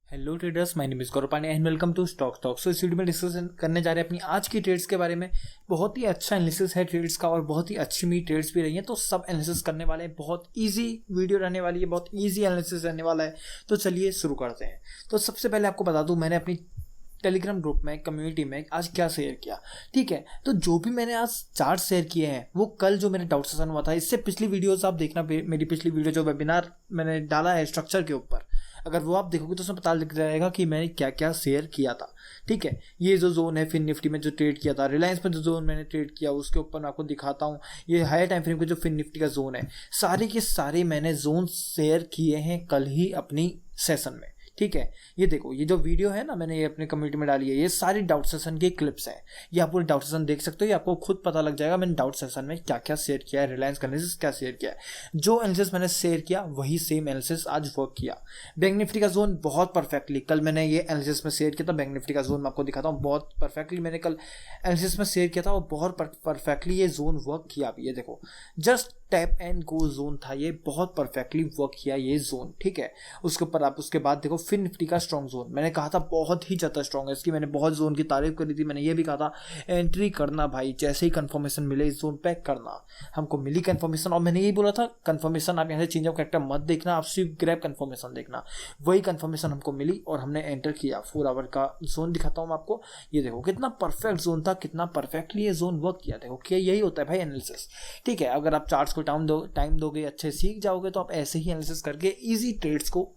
Hello traders, my name is Gaurav Pandey and welcome to stock talk. So इस video में discuss करने जा रहे हैं अपनी आज की ट्रेड्स के बारे में। बहुत ही अच्छा एनालिसिस है ट्रेड्स का और बहुत ही अच्छी मेरी ट्रेड्स भी रही हैं, तो सब एनालिसिस करने वाले हैं। बहुत इजी वीडियो रहने वाली है, बहुत इजी एनालिसिस रहने वाला है। तो चलिए शुरू करते हैं। तो सबसे पहले आपको बता दूं, मैंने अपनी टेलीग्राम ग्रुप में कम्युनिटी में आज क्या शेयर किया, ठीक है। तो जो भी मैंने आज चार्ट शेयर किए हैं वो कल जो मेरे डाउट सेशन हुआ था, इससे पिछली वीडियोस आप देखना, मेरी पिछली वीडियो जो वेबिनार मैंने डाला है स्ट्रक्चर के ऊपर, अगर वो आप देखोगे तो उसमें पता लग जाएगा कि मैंने क्या क्या शेयर किया था, ठीक है। ये जो जोन है फिन निफ्टी में जो ट्रेड किया था, रिलायंस में जो जोन मैंने ट्रेड किया उसके ऊपर मैं आपको दिखाता हूँ। ये हायर टाइम फ्रेम के जो फिन निफ्टी का जोन है, सारे के सारे मैंने जोन शेयर किए हैं कल ही अपनी सेशन में, ठीक है। ये देखो, ये जो वीडियो है ना मैंने ये अपने कम्युनिटी में डाली है, ये सारी डाउट सेशन की क्लिप्स हैं। ये आप पूरे डाउट सेशन देख सकते हो, ये आपको खुद पता लग जाएगा मैंने डाउट सेशन में क्या क्या शेयर किया है, रिलायंस का एनालिसिस क्या शेयर किया है। जो एनालिसिस मैंने शेयर किया वही सेम एनालिसिस आज वर्क किया। बैंक निफ्टी का जोन बहुत परफेक्टली, कल मैंने ये एनालिसिस में शेयर किया था। बैंक निफ्टी का जोन मैं आपको दिखाता हूँ, बहुत परफेक्टली मैंने कल एनालिसिस में शेयर किया था और बहुत परफेक्टली ये जोन वर्क किया। अभी ये देखो, just tap and go zone था, ये बहुत परफेक्टली वर्क किया ये जोन, ठीक है। उसके ऊपर आप उसके बाद देखो फिन निफ्टी का स्ट्रॉन्ग जोन, मैंने कहा था बहुत ही ज़्यादा स्ट्रॉन्ग है इसकी, मैंने बहुत जोन की तारीफ करी थी। मैंने ये भी कहा था एंट्री करना भाई, जैसे ही कंफर्मेशन मिले इस जोन पैक करना। हमको मिली कंफर्मेशन और मैंने यही बोला था कंफर्मेशन आप यहाँ से चेंज ऑफ कैरेक्टर मत देखना, आप सिर्फ ग्रैब कंफर्मेशन देखना। वही कंफर्मेशन हमको मिली और हमने एंटर किया। 4 आवर का जोन दिखाता हूँ मैं आपको। ये देखो कितना परफेक्ट जोन था, कितना परफेक्टली ये जोन वर्क किया। देखो क्या यही होता है भाई एनालिसिस, ठीक है। अगर आप चार्ट्स को टाइम दोगे, अच्छे सीख जाओगे, तो आप ऐसे ही एनालिसिस करके इजी ट्रेड्स को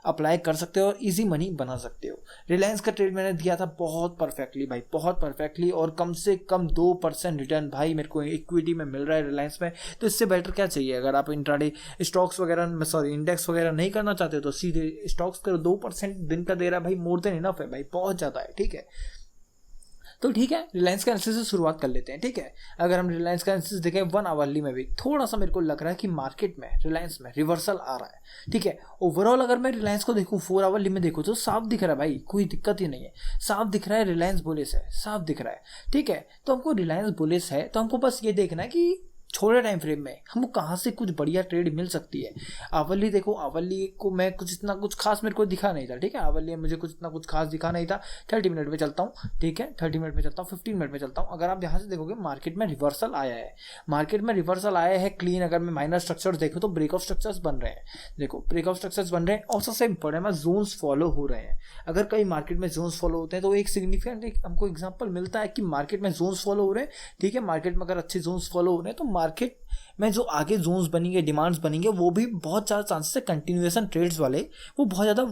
अप्लाई कर सकते हो और इजी मनी बना सकते हो। रिलायंस का ट्रेड मैंने दिया था बहुत परफेक्टली भाई, बहुत परफेक्टली, और कम से कम 2% रिटर्न भाई मेरे को इक्विटी में मिल रहा है रिलायंस में। तो इससे बेटर क्या चाहिए। अगर आप इंट्राडे स्टॉक्स वगैरह इंडेक्स वगैरह नहीं करना चाहते हो तो सीधे स्टॉक्स करो। 2% दिन का दे रहा है भाई, मोर देन इनफ है भाई, बहुत ज़्यादा है, ठीक है। तो ठीक है, रिलायंस का एनालिसिस से शुरुआत कर लेते हैं, ठीक है। अगर हम रिलायंस का एनालिसिस देखें 1 आवरली में भी थोड़ा सा मेरे को लग रहा है कि मार्केट में रिलायंस में रिवर्सल आ रहा है, ठीक है। ओवरऑल अगर मैं रिलायंस को देखूं 4 आवरली में देखूं तो साफ दिख रहा है भाई, कोई दिक्कत ही नहीं है, साफ दिख रहा है रिलायंस बुलिश है, साफ दिख रहा है, ठीक है। तो हमको रिलायंस बुलिश है तो हमको बस ये देखना है कि छोटे टाइम फ्रेम में हमको कहाँ से कुछ बढ़िया ट्रेड मिल सकती है। आवली देखो, आवली को मैं इतना कुछ खास मेरे को दिखा नहीं था, ठीक है। आवली मुझे इतना कुछ खास दिखा नहीं था। 30 मिनट में चलता हूँ, ठीक है, 30 मिनट में चलता हूँ, 15 मिनट में चलता हूँ। अगर आप यहाँ से देखोगे मार्केट में रिवर्सल आया है, मार्केट में रिवर्सल आया है क्लीन। अगर मैं माइनर स्ट्रक्चर्स देखूँ तो ब्रेक ऑफ स्ट्रक्चर्स बन रहे हैं, देखो ब्रेक ऑफ स्ट्रक्चर्स बन रहे हैं और सबसे इंपॉर्टेंट है जोन्स फॉलो हो रहे हैं। अगर कई मार्केट में जोन्स फॉलो होते हैं तो एक सिग्निफिकेंट हमको एग्जाम्पल मिलता है कि मार्केट में जोन्स फॉलो हो रहे हैं, ठीक है। मार्केट में अगर अच्छे जोन्स फॉलो हो रहे हैं तो मार्केट में जो आगे जोन्स बनेंगे, डिमांड्स बनेंगे, वो भी बहुत ज़्यादा चांसेस है कंटिन्यूएशन ट्रेड्स वाले, वो बहुत ज़्यादा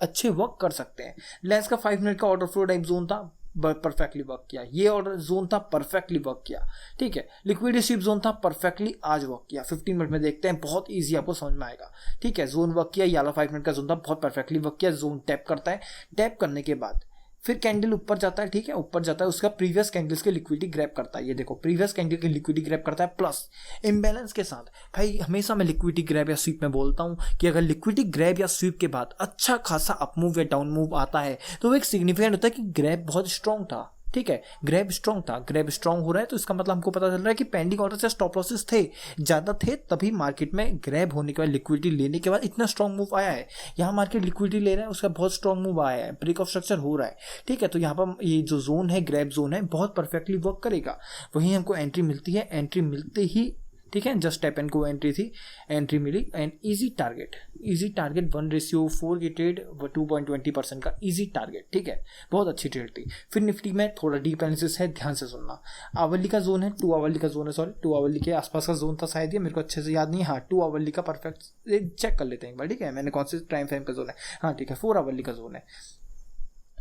अच्छे वर्क कर सकते हैं। रिलायंस का 5 मिनट का ऑर्डर फ्लो टाइप जोन था, परफेक्टली वर्क किया। ये ऑर्डर जोन था, परफेक्टली वर्क किया, ठीक है। लिक्विडिटी स्वीप जोन था, परफेक्टली आज वर्क किया। 15 मिनट में देखते हैं, बहुत ईजी आपको समझ में आएगा, ठीक है। जोन वर्क किया, ये 5 मिनट का जोन था, बहुत परफेक्टली वर्क किया। जोन टैप करता है, टैप करने के बाद फिर कैंडल ऊपर जाता है, ठीक है, ऊपर जाता है, उसका प्रीवियस कैंडल्स के लिक्विडिटी ग्रैब करता है। ये देखो प्रीवियस कैंडल की लिक्विडिटी ग्रैब करता है प्लस इम्बैलेंस के साथ। भाई हमेशा मैं लिक्विडिटी ग्रैब या स्वीप में बोलता हूँ कि अगर लिक्विडिटी ग्रैब या स्वीप के बाद अच्छा खासा अप मूव या डाउन मूव आता है तो वो एक सिग्निफिकेंट होता है कि ग्रैब बहुत स्ट्रॉन्ग था, ठीक है। ग्रैब स्ट्रॉन्ग था, ग्रैब स्ट्रॉन्ग हो रहा है तो इसका मतलब हमको पता चल रहा है कि पेंडिंग ऑर्डर से स्टॉप लॉसेस थे, ज़्यादा थे, तभी मार्केट में ग्रैब होने के बाद लिक्विडिटी लेने के बाद इतना स्ट्रॉन्ग मूव आया है। यहाँ मार्केट लिक्विडिटी ले रहा है, उसका बहुत स्ट्रॉन्ग मूव आया है, ब्रेक ऑफ स्ट्रक्चर हो रहा है, ठीक है। तो यहाँ पर ये जो जोन है, ग्रैब जोन है, बहुत परफेक्टली वर्क करेगा। वहीं हमको एंट्री मिलती है, एंट्री मिलते ही, ठीक है, just tap and go entry थी, एंट्री मिली एंड इजी टारगेट 1:4 की ट्रेड, 2.20% का इजी टारगेट, ठीक है, बहुत अच्छी ट्रेड थी। फिर निफ्टी में थोड़ा डीप एनालिसिस है, ध्यान से सुनना। आवली का जोन है, 2 आवली का जोन है, सॉरी 2 आवली के आसपास का जोन था शायद, ये मेरे को अच्छे से याद नहीं। हाँ, 2 आवली का परफेक्ट चेक कर लेते हैं एक बार, ठीक है, मैंने कौन से टाइम फ्रेम का जोन है। हाँ ठीक है, 4 आवली का जोन है,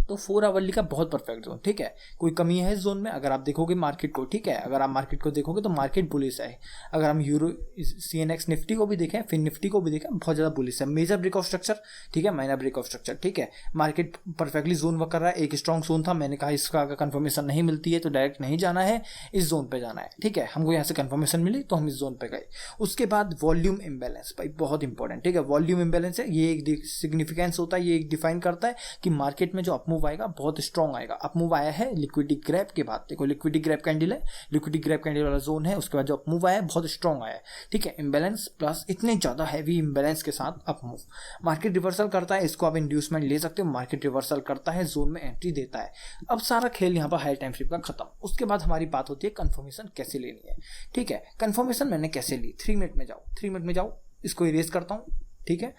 तो 4 आवरली का बहुत परफेक्ट जोन, ठीक है। कोई कमी है इस जोन में अगर आप देखोगे मार्केट को, ठीक है। अगर आप मार्केट को देखोगे तो मार्केट बुलिश है। अगर हम यूरो CNX निफ्टी को भी देखें, फिर निफ्टी को भी देखें, बहुत ज़्यादा बुलिश है। मेजर ब्रेक ऑफ स्ट्रक्चर, ठीक है, माइनर ब्रेक ऑफ स्ट्रक्चर, ठीक है। मार्केट परफेक्टली जोन वर्क कर रहा है। एक स्ट्रॉन्ग जोन था, मैंने कहा इसका अगर कंफर्मेशन नहीं मिलती है तो डायरेक्ट नहीं जाना है, इस जोन पे जाना है, ठीक है। हमको यहाँ से कंफर्मेशन मिली तो हम इस जोन पे गए। उसके बाद वॉल्यूम इम्बैलेंस, भाई बहुत इंपॉर्टेंट, ठीक है। वॉल्यूम इम्बैलेंस है, ये एक सिग्निफिकेंस होता है, ये एक डिफाइन करता है कि मार्केट में जो अपमूव मूव आएगा, बहुत स्ट्रॉन्ग आएगा। अप मूव आया है लिक्विडिटी ग्रैब के बाद, देखो लिक्विडिटी ग्रैब कैंडल है, लिक्विडिटी ग्रैब कैंडल वाला जोन है, उसके बाद जो अप मूव आया है बहुत स्ट्रॉन्ग आया है, ठीक है। इम्बैलेंस प्लस इतने ज़्यादा हैवी इम्बैलेंस के साथ अप मूव, मार्केट रिवर्सल करता है, इसको आप इंड्यूसमेंट ले सकते हो। मार्केट रिवर्सल करता है, जोन में एंट्री देता है। अब सारा खेल यहाँ पर हाई टाइम फ्रेम का खत्म। उसके बाद हमारी बात होती है कंफर्मेशन कैसे लेनी है, ठीक है। कंफर्मेशन मैंने कैसे ली, 3 मिनट में जाओ, 3 मिनट में जाओ, इसको इरेज करता हूँ, ठीक है।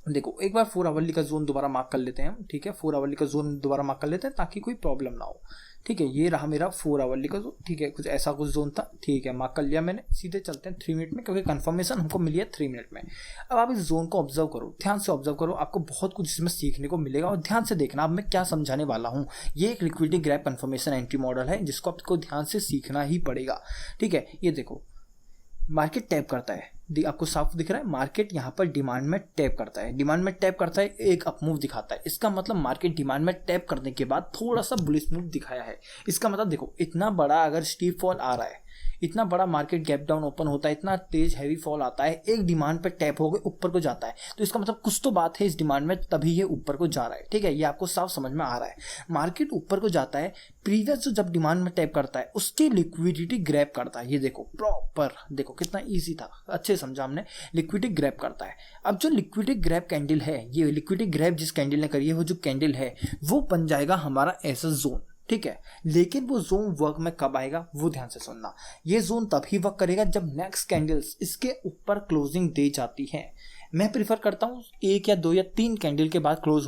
देखो एक बार 4 आवरली का जोन दोबारा मार्क कर लेते हैं हम, ठीक है। 4 आवरली का जोन दोबारा मार्क कर लेते हैं ताकि कोई प्रॉब्लम ना हो, ठीक है। ये रहा मेरा 4 आवरली का जोन, ठीक है। कुछ ऐसा कुछ जोन था, ठीक है, मार्क कर लिया मैंने। सीधे चलते हैं 3 मिनट में, क्योंकि कंफर्मेशन हमको मिली है 3 मिनट में। अब आप इस जोन को ऑब्जर्व करो, ध्यान से ऑब्जर्व करो, आपको बहुत कुछ इसमें सीखने को मिलेगा। और ध्यान से देखना अब मैं क्या समझाने वाला हूँ। ये एक liquidity grab confirmation entry model है जिसको आपको ध्यान से सीखना ही पड़ेगा, ठीक है। ये देखो मार्केट टैप करता है, आपको साफ दिख रहा है, मार्केट यहाँ पर डिमांड में टैप करता है, डिमांड में टैप करता है, एक अप मूव दिखाता है। इसका मतलब मार्केट डिमांड में टैप करने के बाद थोड़ा सा बुलिश मूव दिखाया है। इसका मतलब देखो इतना बड़ा अगर स्टीप फॉल आ रहा है, इतना बड़ा मार्केट गैप डाउन ओपन होता है, इतना तेज हैवी फॉल आता है, एक डिमांड पे टैप हो गए ऊपर को जाता है, तो इसका मतलब कुछ तो बात है इस डिमांड में, तभी ये ऊपर को जा रहा है, ठीक है। ये आपको साफ समझ में आ रहा है। मार्केट ऊपर को जाता है, प्रीवियस जो जब डिमांड में टैप करता है उसकी लिक्विडिटी ग्रैब करता है। ये देखो प्रॉपर, देखो कितना ईजी था, अच्छे समझा हमने। लिक्विडिटी ग्रैब करता है। अब जो लिक्विडिटी ग्रैब कैंडल है, ये लिक्विडिटी ग्रैब जिस कैंडल ने करी है, वो जो कैंडल है वो बन जाएगा हमारा ऐसा जोन, ठीक है। लेकिन वो जोन वर्क में कब आएगा वो ध्यान से सुनना। ये जोन तभी वर्क करेगा जब नेक्स्ट कैंडल्स इसके ऊपर क्लोजिंग दे जाती है। मैं प्रिफर करता हूँ 1 या 2 या 3 कैंडल के बाद क्लोज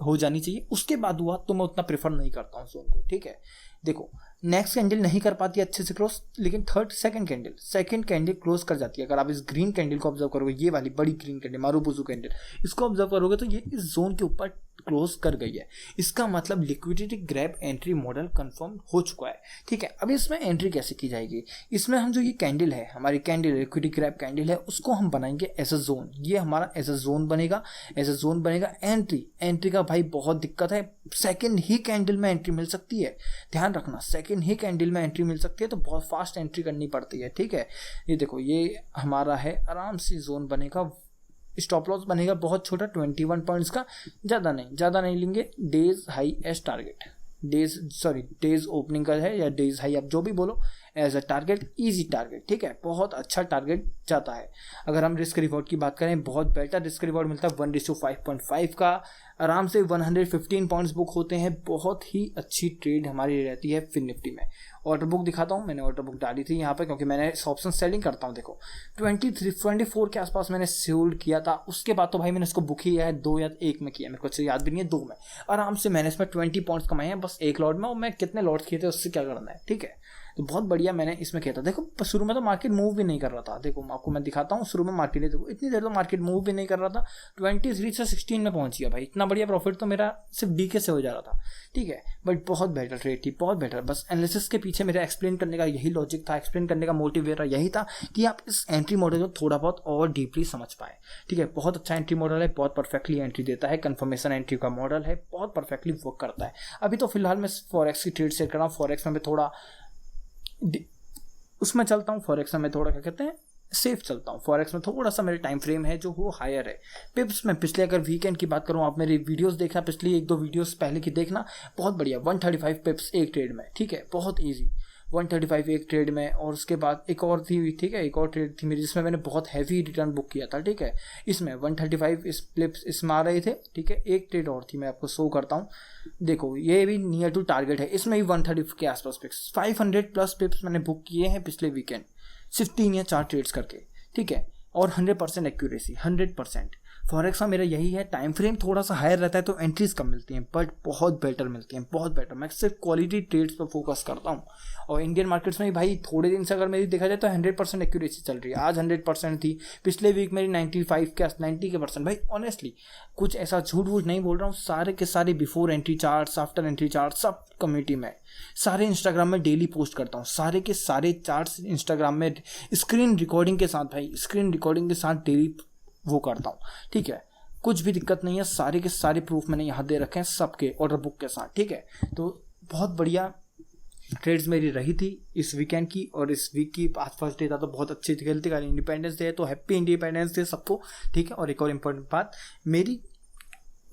हो जानी चाहिए। उसके बाद हुआ तो मैं उतना प्रिफर नहीं करता हूँ जोन को, ठीक है। देखो नेक्स्ट कैंडल नहीं कर पाती अच्छे से क्लोज, लेकिन सेकंड कैंडल क्लोज कर जाती है। अगर आप इस ग्रीन कैंडल को ऑब्जर्व करोगे, ये वाली बड़ी ग्रीन कैंडल मारूबुजू कैंडल, इसको ऑब्जर्व करोगे तो ये इस जोन के ऊपर क्लोज कर गई है। इसका मतलब liquidity grab entry model confirm हो चुका है, ठीक है। अब इसमें एंट्री कैसे की जाएगी, इसमें हम जो ये कैंडल है, हमारी कैंडल लिक्विडिटी ग्रैब कैंडल है, उसको हम बनाएंगे एज अ जोन। ये हमारा एज अ जोन बनेगा, एज अ जोन बनेगा। एंट्री का भाई बहुत दिक्कत है, सेकंड ही कैंडल में एंट्री मिल सकती है, ध्यान रखना, सेकंड ही कैंडल में एंट्री मिल सकती है, तो बहुत फास्ट एंट्री करनी पड़ती है, ठीक है। ये देखो ये हमारा है, आराम से जोन बनेगा, स्टॉप लॉस बनेगा बहुत छोटा 21 पॉइंट्स का, ज़्यादा नहीं लेंगे। Day's high as target, day's opening का है या डेज हाई, आप जो भी बोलो, as a target, easy target, ठीक है। बहुत अच्छा टारगेट जाता है। अगर हम रिस्क रिवॉर्ड की बात करें, बहुत बेटर रिस्क रिवॉर्ड मिलता है, 1:5.5 का, आराम से 115 पॉइंट्स बुक होते हैं। बहुत ही अच्छी ट्रेड हमारी रहती है फिन निफ्टी में। ऑर्डर बुक दिखाता हूँ, मैंने ऑर्डर बुक डाली थी यहाँ पे, क्योंकि मैंने ऑप्शन सेलिंग करता हूँ। देखो 24 के आसपास मैंने सोल्ड किया था। उसके बाद तो भाई मैंने इसको बुक ही है 2 या 1 में किया, मेरे को अच्छे याद भी नहीं है, 2 में आराम से मैंने इसमें 20 पॉइंट्स कमाए हैं बस एक लॉट में। और मैं कितने लॉट किए थे उससे क्या करना है, ठीक है। तो बहुत बढ़िया मैंने इसमें किया था। देखो शुरू में तो मार्केट मूव भी नहीं कर रहा था, देखो आपको मैं दिखाता हूँ, शुरू में मार्केट, देखो इतनी देर तो मार्केट मूव भी नहीं कर रहा था, 23 से 16 में पहुंच गया भाई। इतना बढ़िया प्रॉफिट तो मेरा सिर्फ डीके से हो जा रहा था, ठीक है। बट बहुत बेटर ट्रेड थी, बहुत बेटर। बस एनालिसिस के पीछे मेरा एक्सप्लेन करने का यही लॉजिक था, एक्सप्लेन करने का मोटिव मेरा यही था कि आप इस एंट्री मॉडल को थोड़ा बहुत और डीपली समझ पाए, ठीक है। बहुत अच्छा एंट्री मॉडल है, बहुत परफेक्टली एंट्री देता है, कंफर्मेशन एंट्री का मॉडल है, बहुत परफेक्टली वर्क करता है। अभी तो फिलहाल मैं फॉरेक्स की ट्रेड सेट कर रहा हूँ, फॉरेक्स में थोड़ा उसमें चलता हूँ, फॉरेक्स में थोड़ा क्या कहते हैं सेफ चलता हूँ। फॉरेक्स में थोड़ा सा मेरे टाइम फ्रेम है जो वो हायर है। पिप्स में पिछले अगर वीकेंड की बात करूँ, आप मेरी वीडियोस देखना, पिछली 1-2 वीडियोस पहले की देखना, बहुत बढ़िया 135 पिप्स एक ट्रेड में, ठीक है, बहुत ईजी 135 एक ट्रेड में। और उसके बाद एक और थी, ठीक है, एक और ट्रेड थी मेरी जिसमें मैंने बहुत हैवी रिटर्न बुक किया था, ठीक है। इसमें 135 इस फ्लिप्स इसमें आ रहे थे, ठीक है। एक ट्रेड और थी, मैं आपको शो करता हूँ, देखो ये भी नियर टू टारगेट है, इसमें भी 130 के आसपास पिप्स, 500+ पिप्स मैंने बुक किए हैं पिछले वीकेंड, सिर्फ 3 या 4 ट्रेड्स करके, ठीक है। और 100% एक्यूरेसी, 100%। फॉरेक्स का मेरा यही है, टाइम फ्रेम थोड़ा सा हायर रहता है तो एंट्रीज कम मिलती हैं, बट बहुत बेटर मिलती हैं, बहुत बेटर। मैं सिर्फ क्वालिटी ट्रेड्स पर फोकस करता हूँ। और इंडियन मार्केट्स में भाई थोड़े दिन से अगर मेरी देखा जाए तो 100% एक्यूरेसी चल रही है। आज 100% थी, पिछले वीक मेरी 90% भाई। ऑनेस्टली कुछ ऐसा झूठ वूठ नहीं बोल रहा हूँ, सारे के सारे before entry charts, after entry charts सब कम्युनिटी में, सारे इंस्टाग्राम में डेली पोस्ट करता हूँ, सारे के सारे चार्ट्स इंस्टाग्राम में स्क्रीन रिकॉर्डिंग के साथ, भाई स्क्रीन रिकॉर्डिंग के साथ डेली वो करता हूँ, ठीक है। कुछ भी दिक्कत नहीं है, सारे के सारे प्रूफ मैंने यहाँ दे रखे हैं सबके ऑर्डर बुक के साथ, ठीक है। तो बहुत बढ़िया ट्रेड्स मेरी रही थी इस वीकेंड की। और इस वीक की आज फर्स्ट डे था तो बहुत अच्छी खेलती, कल इंडिपेंडेंस डे है तो हैप्पी इंडिपेंडेंस डे सबको, ठीक है। और एक और इम्पोर्टेंट बात, मेरी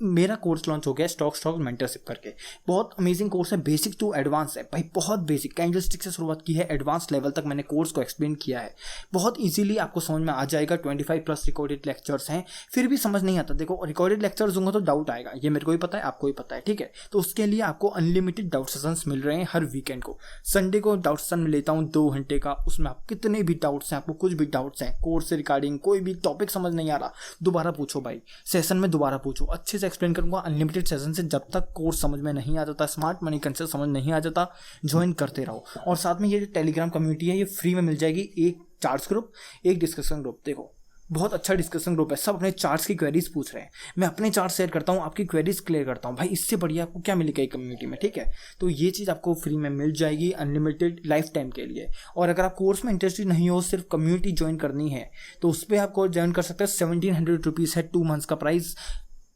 मेरा कोर्स लॉन्च हो गया स्टॉक मेंटरशिप करके। बहुत अमेजिंग कोर्स है, बेसिक टू एडवांस है भाई, बहुत बेसिक कैंडलस्टिक से शुरुआत की है, एडवांस लेवल तक मैंने कोर्स को एक्सप्लेन किया है। बहुत इजीली आपको समझ में आ जाएगा। 25+ रिकॉर्डेड लेक्चर्स हैं, फिर भी समझ नहीं आता। देखो रिकॉर्डेड लेक्चर्स दूंगा तो डाउट आएगा, ये मेरे को ही पता है, आपको ही पता है, ठीक है। तो उसके लिए आपको अनलिमिटेड डाउट सेशंस मिल रहे हैं हर वीकेंड को। संडे को डाउट सेशन में लेता हूँ 2 घंटे का, उसमें आप कितने भी डाउट्स हैं, आपको कुछ भी डाउट्स हैं कोर्स से रिगार्डिंग, कोई भी टॉपिक समझ नहीं आ रहा, दोबारा पूछो भाई, सेशन में दोबारा पूछो, अच्छे से एक्सप्लेन करूंगा अनलिमिटेड सेशन से। जब तक कोर्स समझ में नहीं आ जाता, स्मार्ट मनी कंसेप्ट समझ नहीं आ जाता, ज्वाइन करते रहो। और साथ में ये जो टेलीग्राम कम्युनिटी है ये फ्री में मिल जाएगी, एक चार्ट्स ग्रुप, एक डिस्कशन ग्रुप। देखो बहुत अच्छा डिस्कशन ग्रुप है, सब अपने चार्ट्स की क्वेरीज पूछ रहे हैं, मैं अपने चार्ट शेयर करता हूँ, आपकी क्वेरीज क्लियर करता हूँ भाई। इससे बढ़िया आपको क्या मिलेगा एक कम्युनिटी में, ठीक है। तो ये चीज़ आपको फ्री में मिल जाएगी अनलिमिटेड लाइफ टाइम के लिए। और अगर आप कोर्स में इंटरेस्टेड नहीं हो, सिर्फ कम्युनिटी ज्वाइन करनी है, तो उस पर आपको ज्वाइन कर सकते हैं। 1700 रुपीज़ है 2 मंथ्स का प्राइस।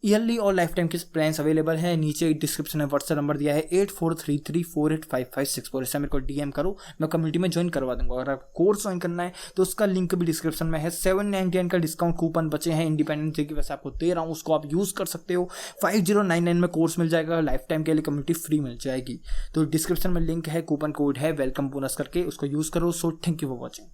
ईयरली और लाइफ टाइम के प्लान्स अवेलेबल है। नीचे डिस्क्रिप्शन में व्हाट्सएप नंबर दिया है 8433485564। इससे मेरे को डीएम करो, मैं कम्युनिटी में ज्वाइन करवा दूंगा। अगर कोर्स ज्वाइन करना है तो उसका लिंक भी डिस्क्रिप्शन में है। 799 का डिस्काउंट कूपन बचे हैं इंडिपेंडेंस डे की वजह से आपको दे रहा हूँ, उसको आप यूज़ कर सकते हो। 5099 में कोर्स मिल जाएगा, लाइफ टाइम के लिए कम्युनिटी फ्री मिल जाएगी। तो डिस्क्रिप्शन में लिंक है, कूपन कोड है वेलकम बोनस करके, उसको यूज़ करो। So thank you for watching.